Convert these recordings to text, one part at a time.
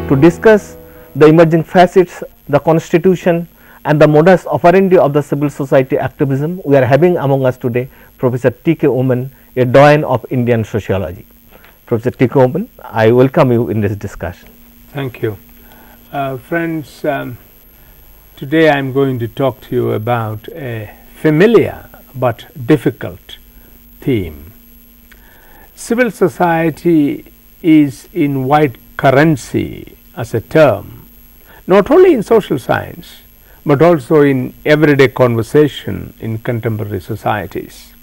to discuss the emerging facets, the constitution and the modus operandi of the civil society activism. We are having among us today Professor T.K. Oman, a doyen of Indian sociology. Professor T.K. Oman, I welcome you in this discussion. Thank you. Friends, today I am going to talk to you about a familiar but difficult theme. Civil society is in wide currency as a term, not only in social science, but also in everyday conversation in contemporary societies.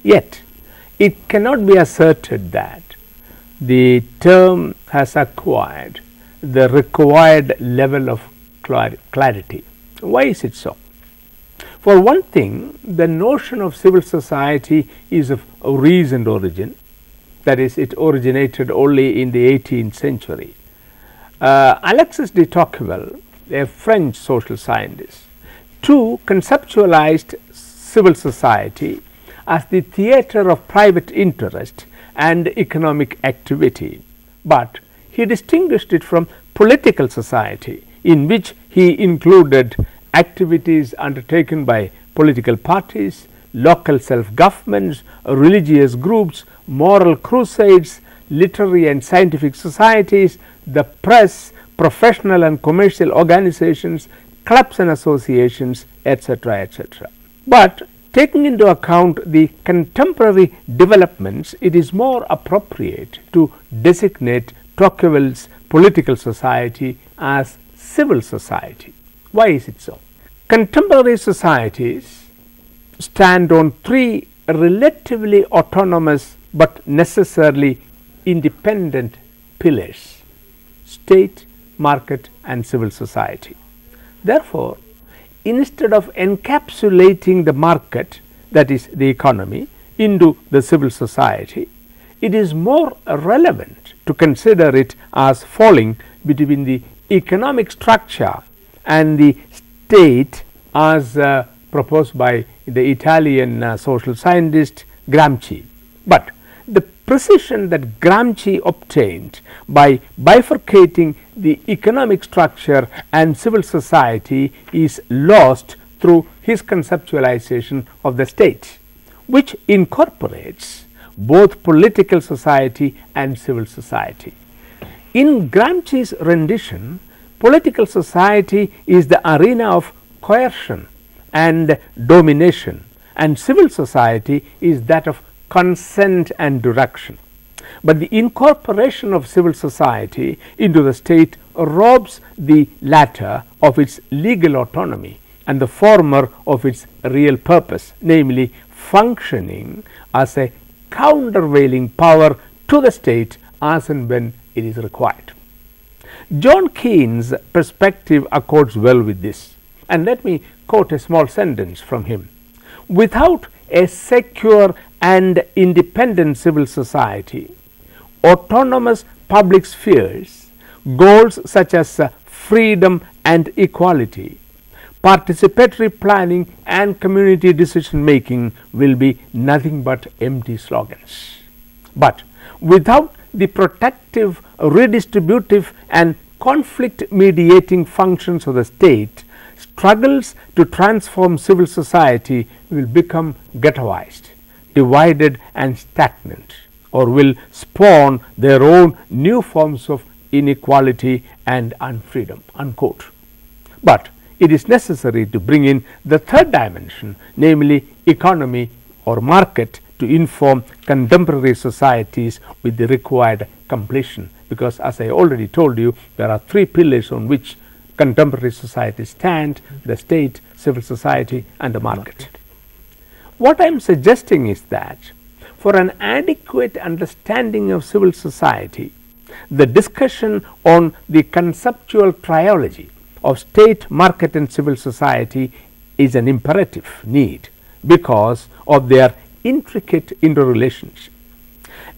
Yet, it cannot be asserted that the term has acquired the required level of clarity. Why is it so? For one thing, the notion of civil society is of a recent origin, that is, it originated only in the 18th century. Alexis de Tocqueville, a French social scientist, too conceptualized civil society as the theater of private interest and economic activity, but he distinguished it from political society, in which he included activities undertaken by political parties, local self-governments, religious groups, moral crusades, literary and scientific societies, the press, professional and commercial organizations, clubs and associations, etc., etc. But taking into account the contemporary developments, it is more appropriate to designate Tocqueville's political society as civil society. Why is it so? Contemporary societies stand on three relatively autonomous but necessarily independent pillars: state, market and civil society. Therefore, instead of encapsulating the market, that is the economy, into the civil society, it is more relevant to consider it as falling between the economic structure and the state as proposed by the Italian social scientist Gramsci. But the precision that Gramsci obtained by bifurcating the economic structure and civil society is lost through his conceptualization of the state, which incorporates both political society and civil society. In Gramsci's rendition, political society is the arena of coercion and domination, and civil society is that of consent and direction. But the incorporation of civil society into the state robs the latter of its legal autonomy and the former of its real purpose, namely functioning as a countervailing power to the state as and when it is required. John Keynes' perspective accords well with this, and let me quote a small sentence from him. Without a secure and independent civil society, autonomous public spheres, goals such as freedom and equality, participatory planning and community decision making will be nothing but empty slogans. But without the protective, redistributive and conflict mediating functions of the state, struggles to transform civil society will become ghettoized, divided and stagnant, or will spawn their own new forms of inequality and unfreedom, unquote. But it is necessary to bring in the third dimension, namely economy or market, to inform contemporary societies with the required completion, because as I already told you, there are three pillars on which contemporary societies stand: the state, civil society and the market. What I am suggesting is that for an adequate understanding of civil society, the discussion on the conceptual triology of state, market and civil society is an imperative need because of their intricate interrelationship.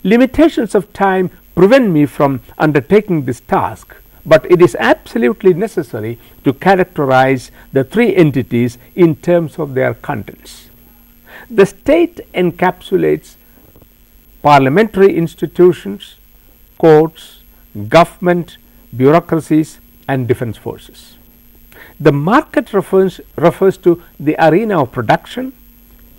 Limitations of time prevent me from undertaking this task, but it is absolutely necessary to characterize the three entities in terms of their contents. The state encapsulates parliamentary institutions, courts, government, bureaucracies and defense forces. The market refers to the arena of production,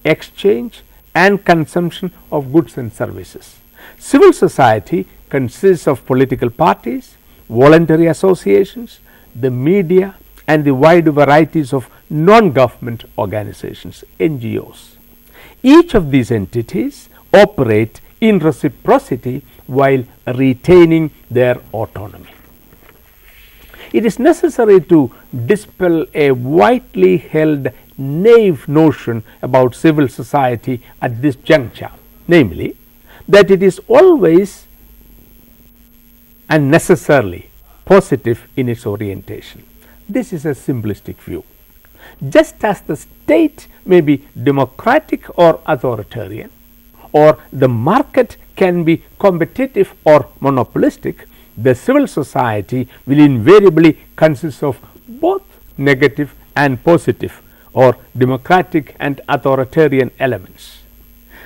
exchange and consumption of goods and services. Civil society consists of political parties, voluntary associations, the media and the wide varieties of non-government organizations, NGOs. Each of these entities operate in reciprocity while retaining their autonomy. It is necessary to dispel a widely held naive notion about civil society at this juncture, namely that it is always and necessarily positive in its orientation. This is a simplistic view. Just as the state may be democratic or authoritarian, or the market can be competitive or monopolistic, the civil society will invariably consist of both negative and positive or democratic and authoritarian elements.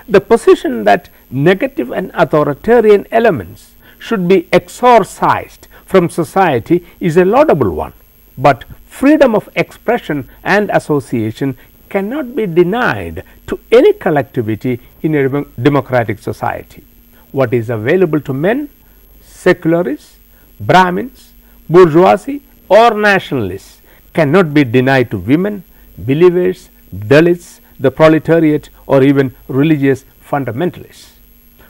The position that negative and authoritarian elements should be exorcised from society is a laudable one, but freedom of expression and association cannot be denied to any collectivity in a democratic society. What is available to men, secularists, Brahmins, bourgeoisie or nationalists cannot be denied to women, believers, Dalits, the proletariat or even religious fundamentalists.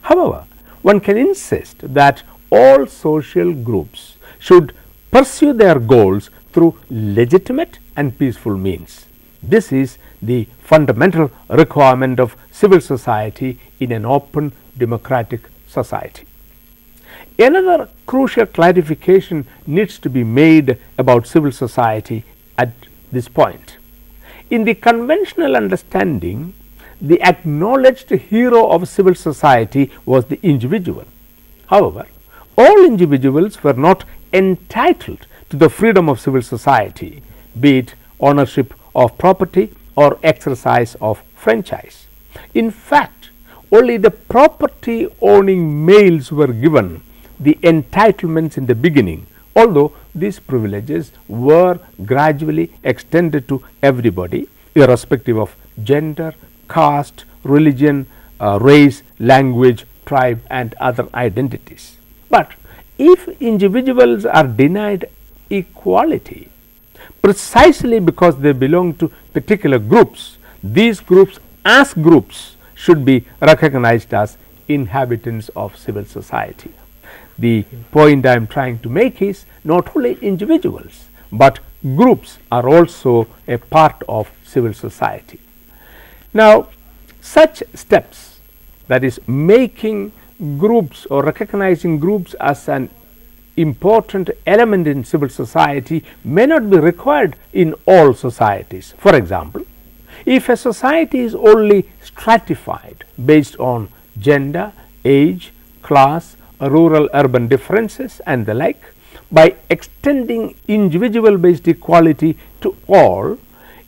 However, one can insist that all social groups should pursue their goals through legitimate and peaceful means. This is the fundamental requirement of civil society in an open democratic society. Another crucial clarification needs to be made about civil society at this point. In the conventional understanding, the acknowledged hero of civil society was the individual. However, all individuals were not entitled to the freedom of civil society, be it ownership of property or exercise of franchise. In fact, only the property owning males were given the entitlements in the beginning, although these privileges were gradually extended to everybody irrespective of gender, caste, religion, race, language, tribe and other identities. But if individuals are denied equality precisely because they belong to particular groups, these groups as groups should be recognized as inhabitants of civil society. The point I am trying to make is not only individuals, but groups are also a part of civil society. Now, such steps, that is making groups or recognizing groups as an important element in civil society, may not be required in all societies. For example, if a society is only stratified based on gender, age, class, rural urban differences and the like, by extending individual based equality to all,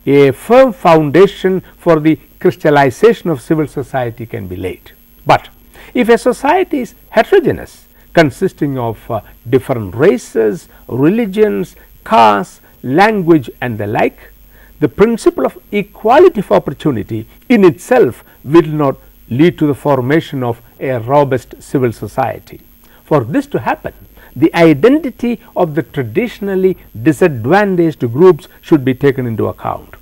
a firm foundation for the crystallization of civil society can be laid. But if a society is heterogeneous, consisting of different races, religions, castes, language and the like, the principle of equality of opportunity in itself will not lead to the formation of a robust civil society. For this to happen, the identity of the traditionally disadvantaged groups should be taken into account,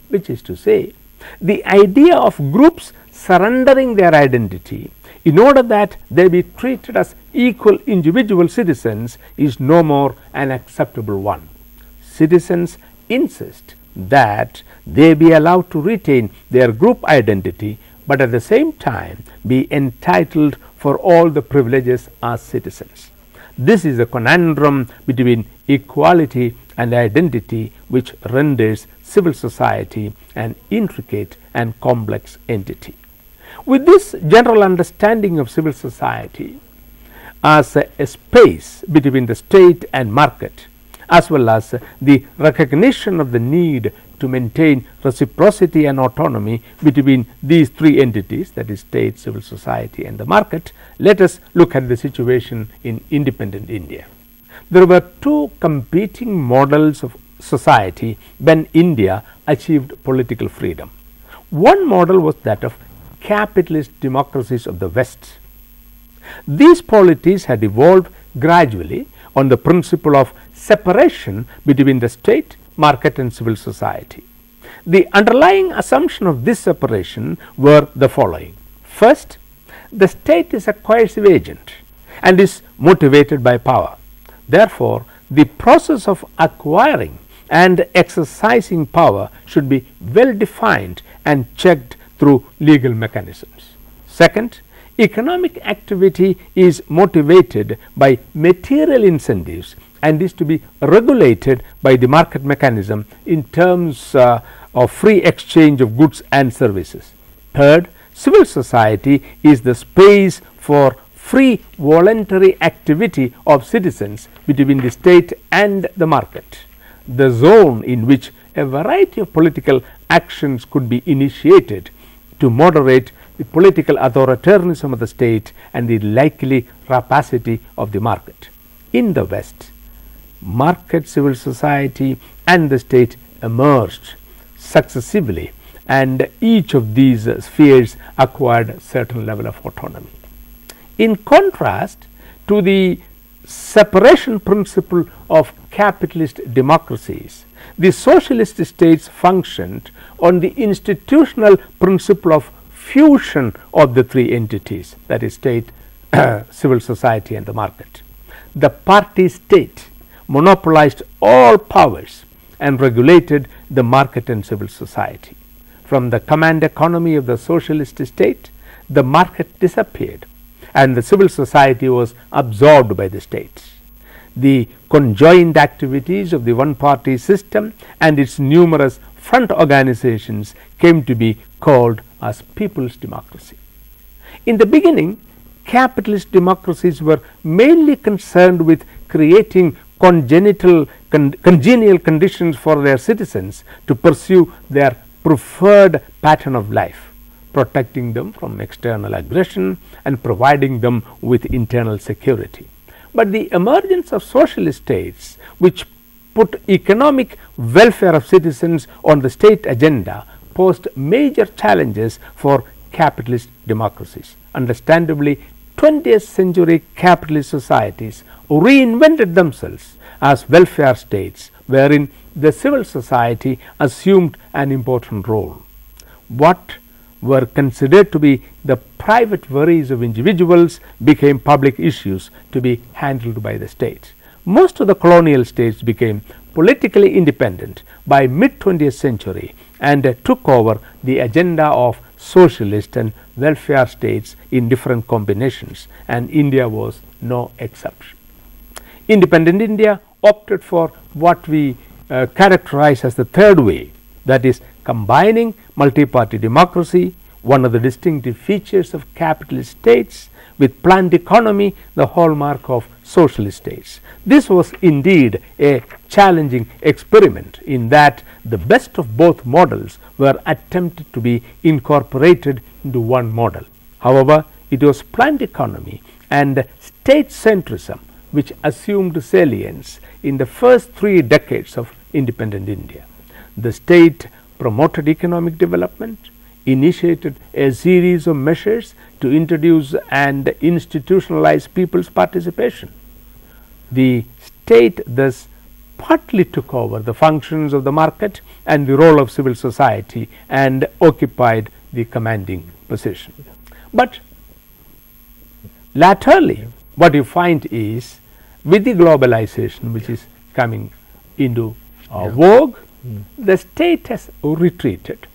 which is to say, the idea of groups surrendering their identity in order that they be treated as equal individual citizens is no more an acceptable one. Citizens insist that they be allowed to retain their group identity, but at the same time be entitled for all the privileges as citizens. This is a conundrum between equality and identity which renders civil society an intricate and complex entity. With this general understanding of civil society as a space between the state and market, as well as the recognition of the need to maintain reciprocity and autonomy between these three entities, that is state, civil society and the market, let us look at the situation in independent India. there were two competing models of society when India achieved political freedom. One model was that of capitalist democracies of the West. These polities had evolved gradually on the principle of separation between the state, market and civil society. The underlying assumption of this separation were the following. First, the state is a coercive agent and is motivated by power. Therefore, the process of acquiring and exercising power should be well defined and checked through legal mechanisms. Second, economic activity is motivated by material incentives and is to be regulated by the market mechanism in terms of free exchange of goods and services. Third, civil society is the space for free voluntary activity of citizens between the state and the market, the zone in which a variety of political actions could be initiated to moderate the political authoritarianism of the state and the likely rapacity of the market. In the West, market, civil society and the state emerged successively, and each of these spheres acquired a certain level of autonomy. In contrast to the separation principle of capitalist democracies, the socialist states functioned on the institutional principle of fusion of the three entities, that is state, civil society and the market. The party state monopolized all powers and regulated the market and civil society. From the command economy of the socialist state, the market disappeared and the civil society was absorbed by the states. The conjoined activities of the one party system and its numerous front organizations came to be called as people's democracy. In the beginning, capitalist democracies were mainly concerned with creating congenial conditions for their citizens to pursue their preferred pattern of life, protecting them from external aggression and providing them with internal security. But the emergence of socialist states, which put economic welfare of citizens on the state agenda, posed major challenges for capitalist democracies. Understandably, 20th century capitalist societies reinvented themselves as welfare states, wherein the civil society assumed an important role. What were considered to be the private worries of individuals became public issues to be handled by the state. Most of the colonial states became politically independent by mid-20th century and took over the agenda of socialist and welfare states in different combinations, and India was no exception. Independent India opted for what we characterize as the third way, that is combining multi-party democracy, one of the distinctive features of capitalist states, with planned economy, the hallmark of socialist states. This was indeed a challenging experiment in that the best of both models were attempted to be incorporated into one model. However, it was planned economy and state centrism which assumed salience in the first 3 decades of independent India. The state promoted economic development, initiated a series of measures to introduce and institutionalize people's participation. The state thus partly took over the functions of the market and the role of civil society and occupied the commanding position. But laterally, what you find is, with the globalization which is coming into vogue, the state has retreated,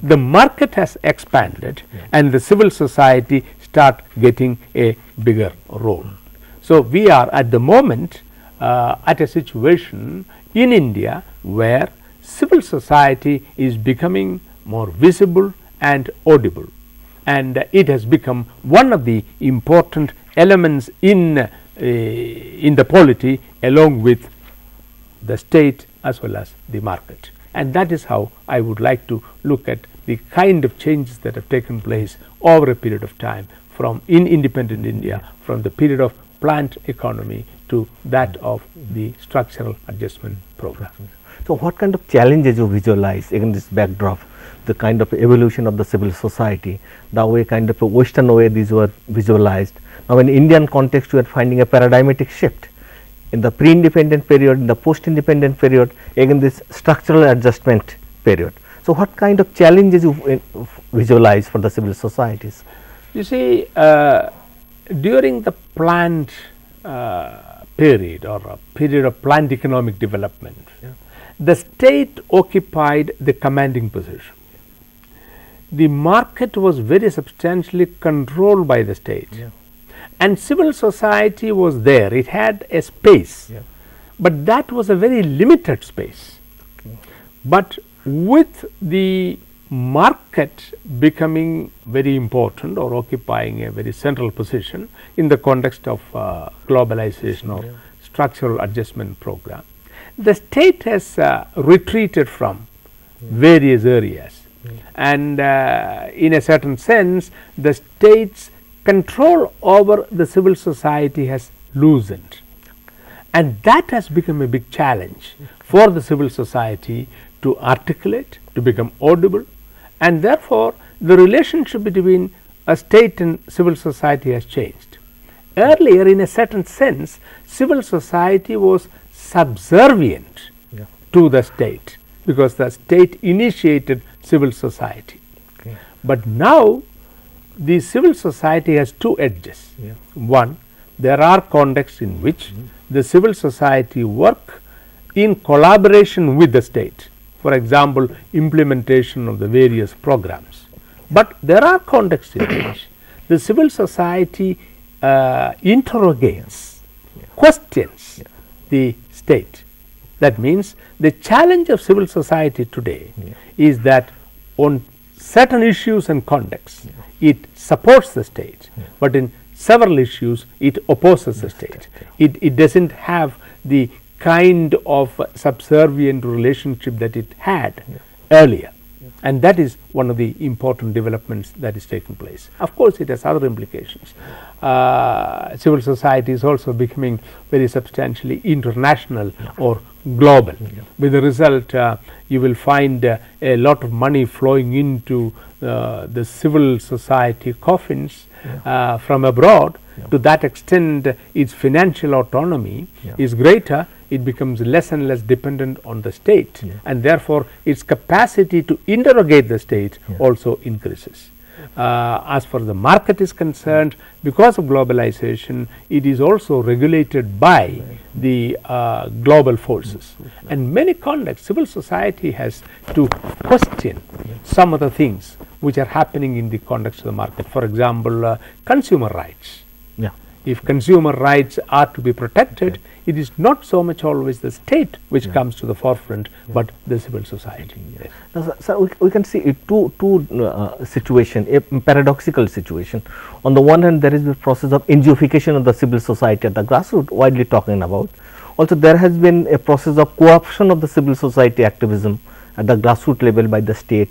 the market has expanded, and the civil society start getting a bigger role. So we are at the moment at a situation in India where civil society is becoming more visible and audible, and it has become one of the important elements in the polity, along with the state as well as the market. And that is how I would like to look at the kind of changes that have taken place over a period of time from in independent India, from the period of planned economy to that of the structural adjustment program. So, what kind of challenges you visualize against this backdrop, the kind of evolution of the civil society, the way kind of a Western way these were visualized. Now, in Indian context, we are finding a paradigmatic shift in the pre-independent period, in the post-independent period, again this structural adjustment period. So, what kind of challenges you visualize for the civil societies? You see, during the planned period or a period of planned economic development, the state occupied the commanding position. The market was very substantially controlled by the state, and civil society was there. It had a space, but that was a very limited space. But with the market becoming very important or occupying a very central position in the context of globalization or structural adjustment program, the state has retreated from various areas, and in a certain sense the state's control over the civil society has loosened, and that has become a big challenge for the civil society to articulate, to become audible, and therefore the relationship between a state and civil society has changed. Earlier, in a certain sense, civil society was subservient to the state, because the state initiated civil society. But now the civil society has two edges. One, there are contexts in which the civil society work in collaboration with the state, for example, implementation of the various programs. But there are contexts in which the civil society interrogates, questions the state. That means the challenge of civil society today is that on certain issues and contexts it supports the state, but in several issues it opposes the state. It does not have the kind of subservient relationship that it had earlier, and that is one of the important developments that is taking place. Of course, it has other implications. Civil society is also becoming very substantially international or global. With the result, you will find a lot of money flowing into the civil society coffins from abroad. To that extent, its financial autonomy is greater. It becomes less and less dependent on the state, and therefore its capacity to interrogate the state also increases. As far as the market is concerned, because of globalization, it is also regulated by the global forces. And many contexts, civil society has to question some of the things which are happening in the context of the market. For example, consumer rights. If consumer rights are to be protected, it is not so much always the state which comes to the forefront, but the civil society. Now, sir, we can see two situation, a paradoxical situation. On the one hand, there is the process of NGOification of the civil society at the grassroots, widely talking about. Also, there has been a process of co-option of the civil society activism at the grassroots level by the state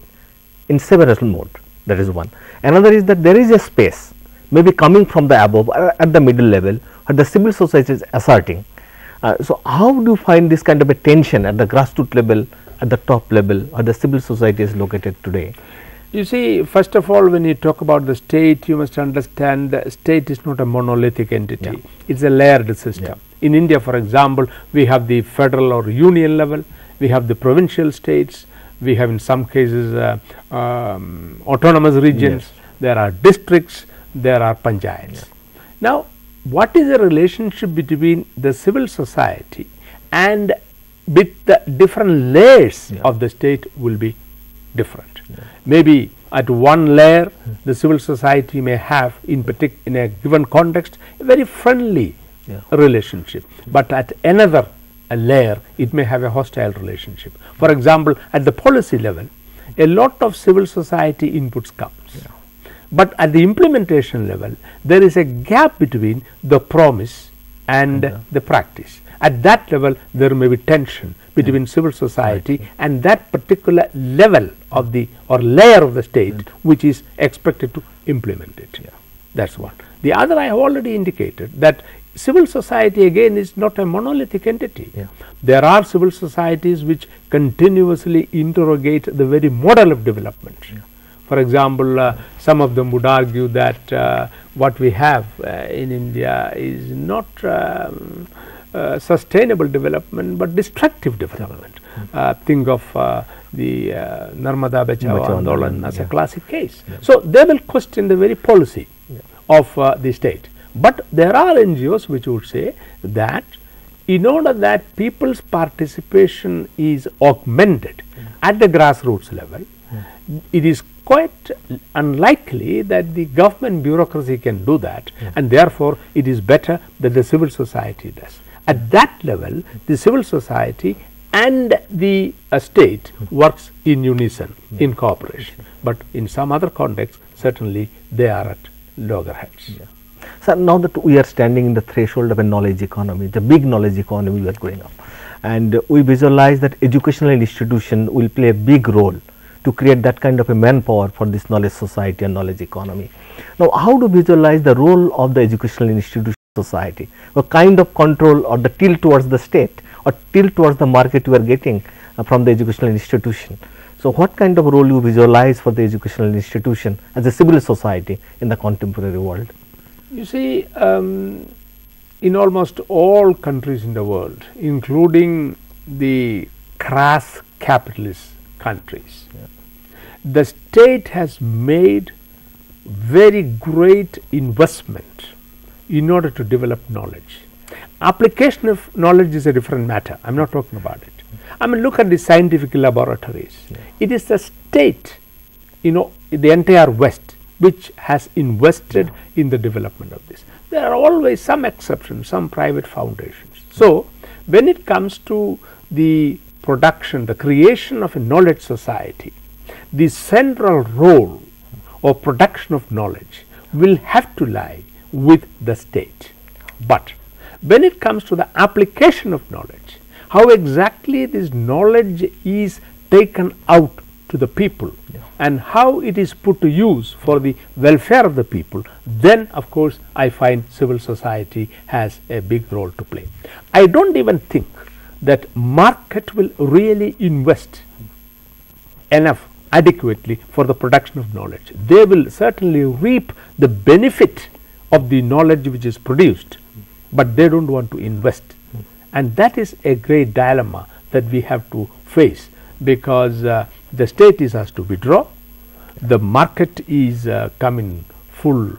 in several modes. That is one. Another is that there is a space, maybe coming from the above at the middle level, where the civil society is asserting. So, how do you find this kind of a tension at the grassroots level, at the top level, where the civil society is located today? You see, first of all, when you talk about the state, you must understand the state is not a monolithic entity. It is a layered system. In India, for example, we have the federal or union level, we have the provincial states, we have in some cases autonomous regions, there are districts, there are panchayats. Now, what is the relationship between the civil society and with the different layers of the state will be different. Maybe at one layer the civil society may have in a given context a very friendly relationship, but at another layer it may have a hostile relationship. For example, at the policy level a lot of civil society inputs comes, but at the implementation level there is a gap between the promise and the practice. At that level there may be tension between civil society and that particular level of the or layer of the state which is expected to implement it. That is one. The other I have already indicated that civil society again is not a monolithic entity. Yeah. There are civil societies which continuously interrogate the very model of development. Yeah. For example, some of them would argue that what we have in India is not sustainable development but destructive development. Think of the Narmada Bachao Andolan as a classic case. Yeah. So, they will question the very policy of the state. But there are NGOs which would say that in order that people's participation is augmented at the grassroots level, it is quite unlikely that the government bureaucracy can do that, and therefore it is better that the civil society does. At that level, the civil society and the state works in unison, in cooperation, but in some other contexts certainly they are at loggerheads. Yeah. So, now that we are standing in the threshold of a knowledge economy, the big knowledge economy we are going up, and we visualize that educational institution will play a big role to create that kind of a manpower for this knowledge society and knowledge economy. Now, how to visualize the role of the educational institution society, what kind of control or the tilt towards the state or tilt towards the market you are getting from the educational institution. So, what kind of role you visualize for the educational institution as a civil society in the contemporary world? You see, in almost all countries in the world, including the crass capitalist countries, the state has made very great investment in order to develop knowledge. Application of knowledge is a different matter. I am not talking about it. I mean, look at the scientific laboratories. It is the state, the entire West, which has invested in the development of this. There are always some exceptions, some private foundations. So, when it comes to the production, the creation of a knowledge society, the central role of production of knowledge will have to lie with the state. But when it comes to the application of knowledge, how exactly this knowledge is taken out to the people and how it is put to use for the welfare of the people, then of course I find civil society has a big role to play. I do not even think that market will really invest enough adequately for the production of knowledge. They will certainly reap the benefit of the knowledge which is produced, but they do not want to invest, and that is a great dilemma that we have to face, because the state is asked to withdraw, the market is coming full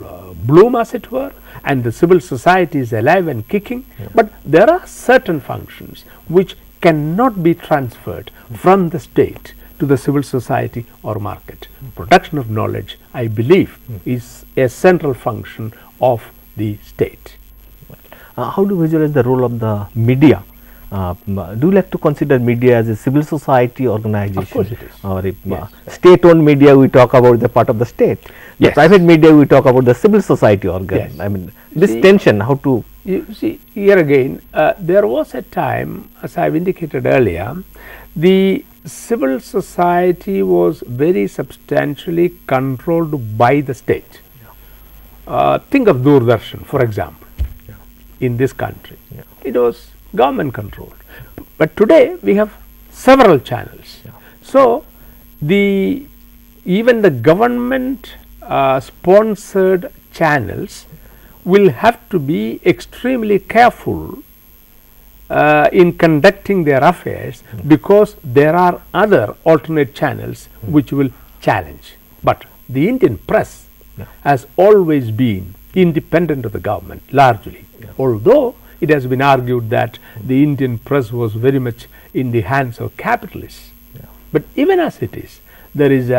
bloom as it were, and the civil society is alive and kicking, but there are certain functions which cannot be transferred from the state to the civil society or market. Production of knowledge, I believe, is a central function of the state. How do you visualize the role of the media? Do you like to consider media as a civil society organization? Of course it is. Or if state owned media, we talk about the part of the state. The private media, we talk about the civil society organ. I mean, this tension, how to... You see, here again, there was a time, as I have indicated earlier, the civil society was very substantially controlled by the state. Think of Doordarshan, for example, in this country. It was government controlled, but today we have several channels. So, even the government sponsored channels will have to be extremely careful in conducting their affairs, because there are other alternate channels which will challenge. But the Indian press has always been independent of the government largely, although it has been argued that the Indian press was very much in the hands of capitalists. But even as it is, there is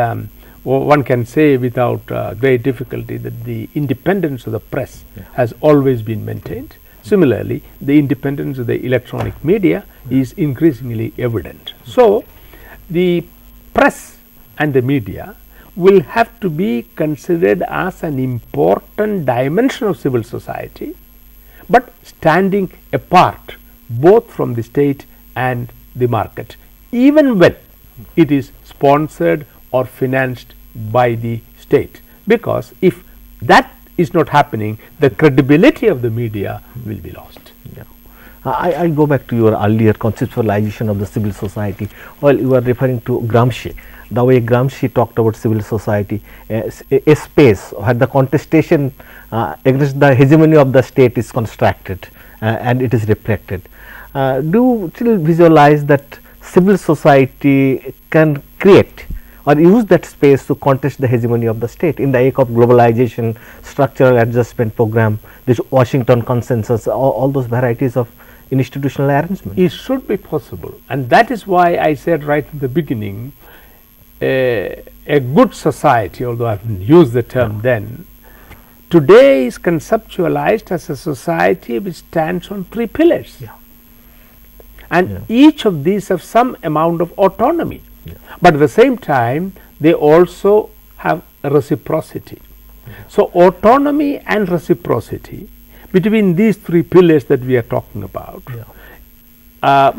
one can say without great difficulty that the independence of the press has always been maintained. Similarly, the independence of the electronic media is increasingly evident. So, the press and the media will have to be considered as an important dimension of civil society, but standing apart both from the state and the market, even when it is sponsored or financed by the state, because if that is not happening, the credibility of the media will be lost. Yeah. I go back to your earlier conceptualization of the civil society. Well, you are referring to Gramsci, the way Gramsci talked about civil society, a space where the contestation against the hegemony of the state is constructed and it is reflected. Do you still visualize that civil society can create or use that space to contest the hegemony of the state in the wake of globalization, structural adjustment program, this Washington consensus, all those varieties of institutional arrangement? It should be possible, and that is why I said right in the beginning, a good society, although I haven't used the term then, today is conceptualized as a society which stands on 3 pillars. And each of these have some amount of autonomy, but at the same time they also have reciprocity. So, autonomy and reciprocity between these 3 pillars that we are talking about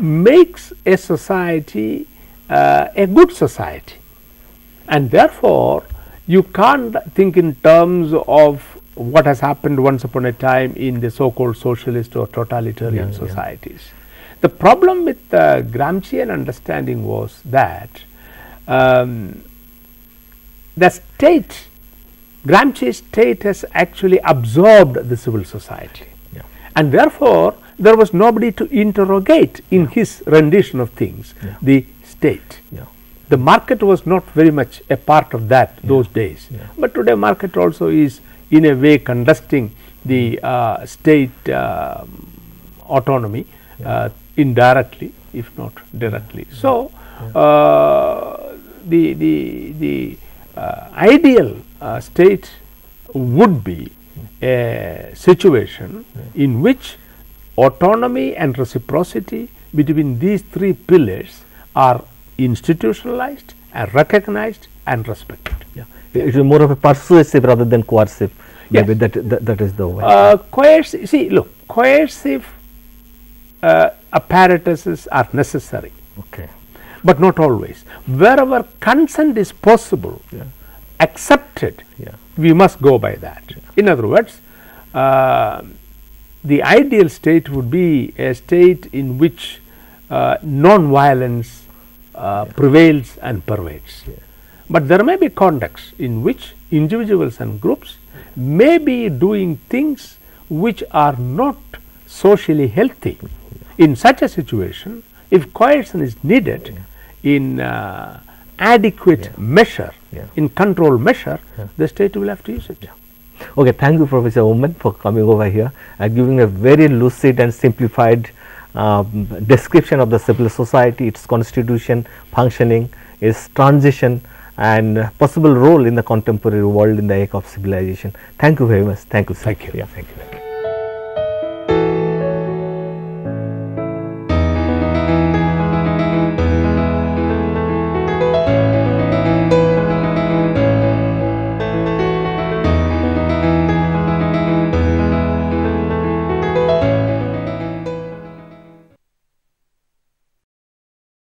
makes a society a good society, and therefore you can't think in terms of what has happened once upon a time in the so-called socialist or totalitarian societies. The problem with the Gramscian understanding was that the state, Gramsci's state has actually absorbed the civil society, and therefore there was nobody to interrogate in his rendition of things, the state. The market was not very much a part of that those days, but today market also is in a way contesting the state autonomy indirectly, if not directly. So, the ideal state would be a situation in which autonomy and reciprocity between these 3 pillars are institutionalized and recognized and respected. It is more of a persuasive rather than coercive. Maybe that is the way. Coercive, see, look, coercive apparatuses are necessary, but not always. Wherever consent is possible, accepted, we must go by that. In other words, the ideal state would be a state in which non-violence prevails and pervades. But there may be contexts in which individuals and groups may be doing things which are not socially healthy. In such a situation, if coercion is needed in adequate measure, in control measure, the state will have to use it. Okay, thank you, Professor Oman, for coming over here and giving a very lucid and simplified description of the civil society, its constitution, functioning, its transition and possible role in the contemporary world in the age of civilization. Thank you very much. Thank you, sir. Thank you.